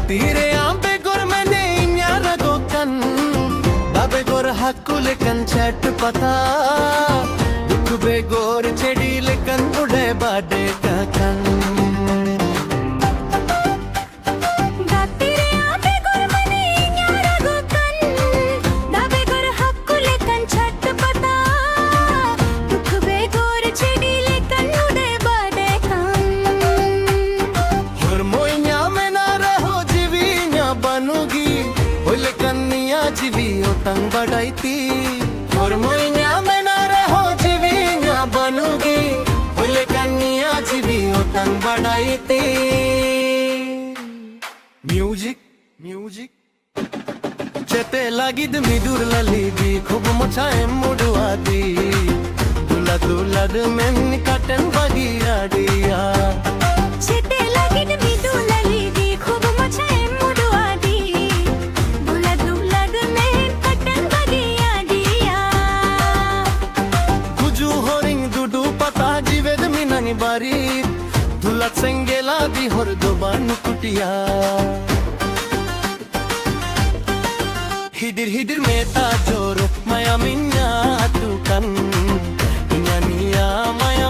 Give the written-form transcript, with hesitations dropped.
Gatire ambe gor mene nyara gokan babe gor hakule kan chat pata dukh be gor chedi lekan ude bade kakan जीवियो तंग बढ़ाईती और मोइया में ना रहो जीविया बनूगी बोले कन्या जीवियो तंग बढ़ाईती म्यूजिक म्यूजिक चेते लागिद मिदुर ललीदी खूब मचाए मुडुआदी दुला दुला में निकाटन बगी आडिया चेते लागिद मिदुर ललीदी खूब मचाए बारी धुला संगेला दी होर दोबान कुटिया हिदिर हिदिर मेता जोरो माया मिन्या तू कन इन्या निया माया